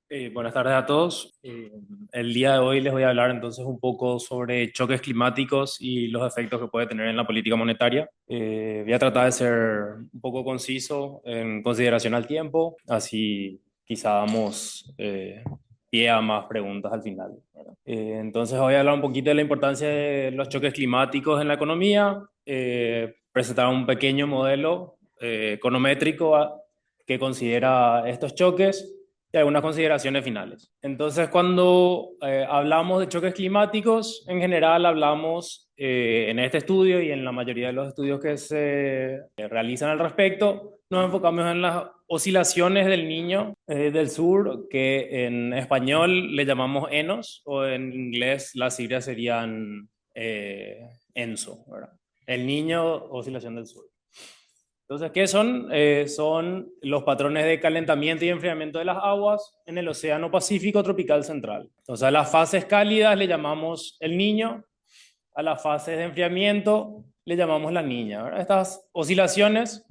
Buenas tardes a todos. El día de hoy les voy a hablar entonces un poco sobre choques climáticos y los efectos que puede tener en la política monetaria. Voy a tratar de ser un poco conciso en consideración al tiempo, así quizá damos pie a más preguntas al final, ¿verdad? Entonces voy a hablar un poquito de la importancia de los choques climáticos en la economía, presentar un pequeño modelo econométrico que considera estos choques y algunas consideraciones finales. Entonces, cuando hablamos de choques climáticos, en general hablamos en este estudio y en la mayoría de los estudios que se realizan al respecto, nos enfocamos en las oscilaciones del niño del sur, que en español le llamamos ENOS, o en inglés las siglas serían ENSO, ¿verdad? El niño oscilación del sur. Entonces, ¿qué son? Son los patrones de calentamiento y enfriamiento de las aguas en el Océano Pacífico tropical central. Entonces, a las fases cálidas le llamamos el niño, a las fases de enfriamiento le llamamos la niña, ¿verdad? Estas oscilaciones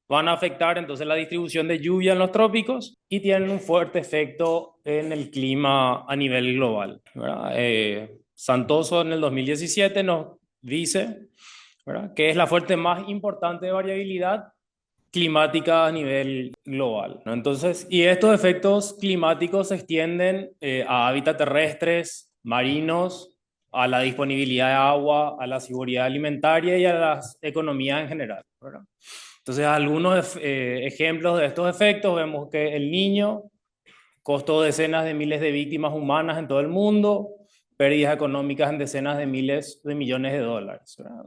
van a afectar entonces la distribución de lluvia en los trópicos y tienen un fuerte efecto en el clima a nivel global, ¿verdad? Santoso en el 2017 nos dice, ¿verdad?, que es la fuente más importante de variabilidad climática a nivel global, ¿no? Entonces, y estos efectos climáticos se extienden a hábitats terrestres, marinos, a la disponibilidad de agua, a la seguridad alimentaria y a las economías en general, ¿verdad? Entonces, algunos ejemplos de estos efectos, vemos que el niño costó decenas de miles de víctimas humanas en todo el mundo, pérdidas económicas en decenas de miles de millones de dólares, ¿verdad?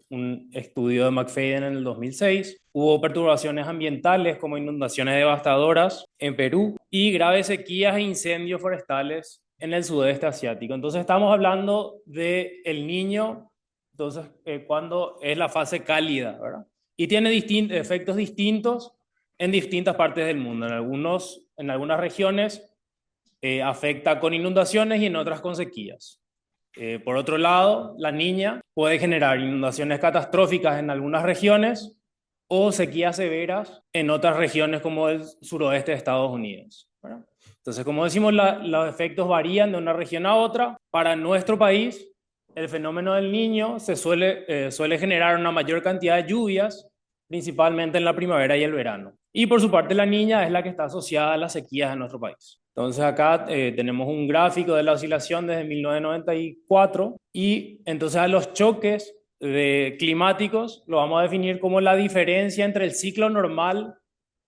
Un estudio de McFadden en el 2006. Hubo perturbaciones ambientales como inundaciones devastadoras en Perú y graves sequías e incendios forestales en el sudeste asiático. Entonces estamos hablando de el niño, entonces cuando es la fase cálida, ¿verdad? Y tiene efectos distintos en distintas partes del mundo. En algunas regiones afecta con inundaciones y en otras con sequías. Por otro lado, la niña puede generar inundaciones catastróficas en algunas regiones o sequías severas en otras regiones como el suroeste de Estados Unidos, ¿verdad? Entonces, como decimos, los efectos varían de una región a otra. Para nuestro país, el fenómeno del niño suele generar una mayor cantidad de lluvias, principalmente en la primavera y el verano. Y por su parte, la niña es la que está asociada a las sequías en nuestro país. Entonces acá tenemos un gráfico de la oscilación desde 1994 y entonces a los choques climáticos lo vamos a definir como la diferencia entre el ciclo normal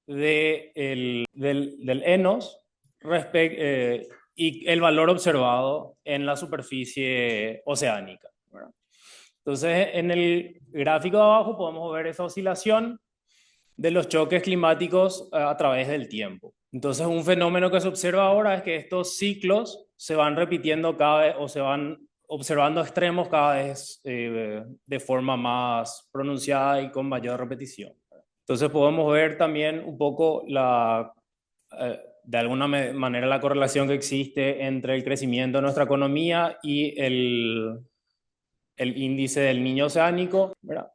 del ENOS y el valor observado en la superficie oceánica, ¿verdad? Entonces en el gráfico de abajo podemos ver esa oscilación de los choques climáticos a través del tiempo. Entonces, un fenómeno que se observa ahora es que estos ciclos se van repitiendo cada vez o se van observando extremos cada vez de forma más pronunciada y con mayor repetición. Entonces, podemos ver también un poco de alguna manera la correlación que existe entre el crecimiento de nuestra economía y el índice del niño oceánico, ¿verdad?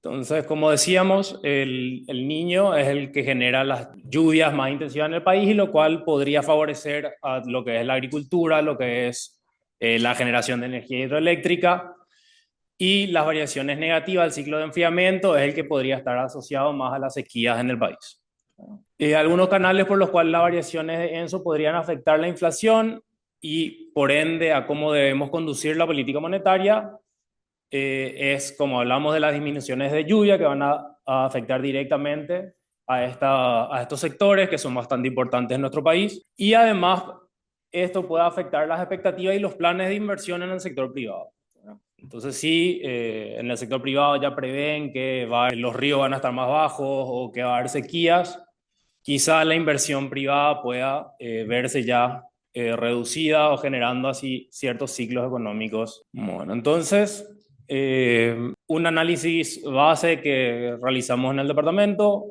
Entonces, como decíamos, el niño es el que genera las lluvias más intensivas en el país y lo cual podría favorecer a lo que es la agricultura, lo que es la generación de energía hidroeléctrica y las variaciones negativas del ciclo de enfriamiento es el que podría estar asociado más a las sequías en el país. Algunos canales por los cuales las variaciones de ENSO podrían afectar la inflación y por ende a cómo debemos conducir la política monetaria es como hablamos de las disminuciones de lluvia que van a afectar directamente a estos sectores que son bastante importantes en nuestro país y además esto puede afectar las expectativas y los planes de inversión en el sector privado. Entonces sí, en el sector privado ya prevén que los ríos van a estar más bajos o que va a haber sequías, quizá la inversión privada pueda verse ya reducida o generando así ciertos ciclos económicos. Bueno, entonces, un análisis base que realizamos en el departamento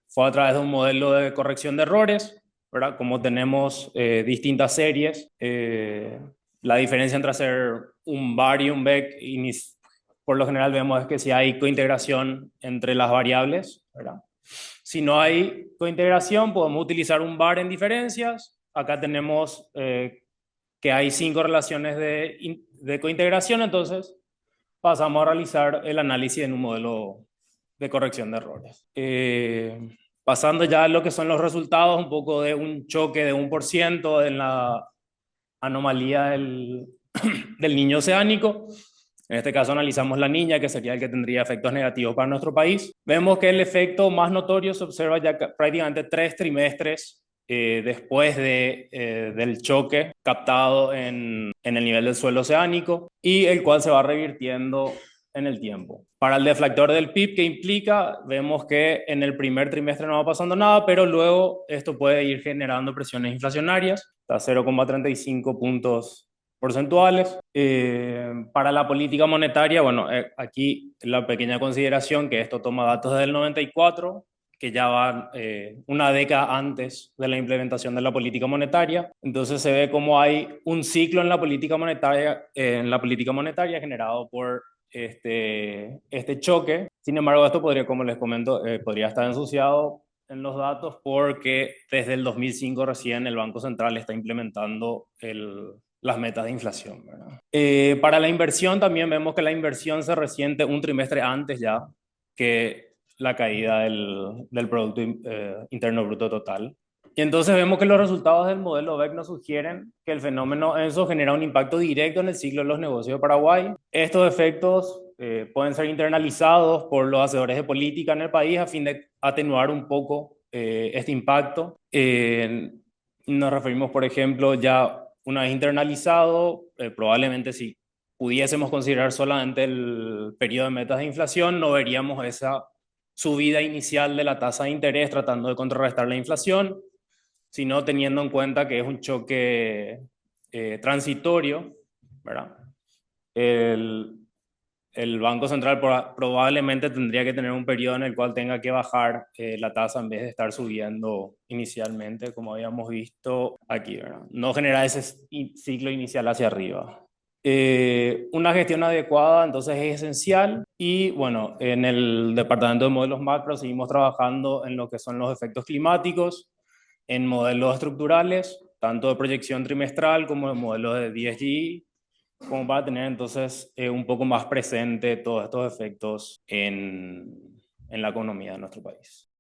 fue a través de un modelo de corrección de errores, ¿verdad? Como tenemos distintas series, la diferencia entre hacer un VAR y un VEC, por lo general vemos es que si hay cointegración entre las variables, ¿verdad? Si no hay cointegración, podemos utilizar un VAR en diferencias, acá tenemos que hay 5 relaciones de cointegración, entonces pasamos a realizar el análisis en un modelo de corrección de errores. Pasando ya a lo que son los resultados, un poco de un choque de 1% en la anomalía del niño oceánico. En este caso analizamos la niña, que sería el que tendría efectos negativos para nuestro país. Vemos que el efecto más notorio se observa ya prácticamente 3 trimestres después del choque captado en el nivel del suelo oceánico y el cual se va revirtiendo en el tiempo. Para el deflactor del PIB, que implica, vemos que en el primer trimestre no va pasando nada, pero luego esto puede ir generando presiones inflacionarias, hasta 0,35 puntos porcentuales. Para la política monetaria, bueno, aquí la pequeña consideración que esto toma datos desde el 94, que ya va una década antes de la implementación de la política monetaria. Entonces se ve como hay un ciclo en la política monetaria generado por este choque. Sin embargo, esto podría, como les comento, podría estar ensuciado en los datos porque desde el 2005 recién el Banco Central está implementando las metas de inflación, ¿verdad? Para la inversión también vemos que la inversión se resiente un trimestre antes ya que la caída del Producto Interno Bruto total. Y entonces vemos que los resultados del modelo BEC nos sugieren que el fenómeno ENSO genera un impacto directo en el ciclo de los negocios de Paraguay. Estos efectos pueden ser internalizados por los hacedores de política en el país a fin de atenuar un poco este impacto. Nos referimos, por ejemplo, ya una vez internalizado, probablemente si pudiésemos considerar solamente el periodo de metas de inflación, no veríamos esa subida inicial de la tasa de interés tratando de contrarrestar la inflación, sino teniendo en cuenta que es un choque transitorio, ¿verdad? El, el Banco Central probablemente tendría que tener un periodo en el cual tenga que bajar la tasa en vez de estar subiendo inicialmente, como habíamos visto aquí, ¿verdad? No generar ese ciclo inicial hacia arriba. Una gestión adecuada entonces es esencial y bueno, en el departamento de modelos macro seguimos trabajando en lo que son los efectos climáticos, en modelos estructurales, tanto de proyección trimestral como de modelos de 10G, como para tener entonces un poco más presente todos estos efectos en la economía de nuestro país.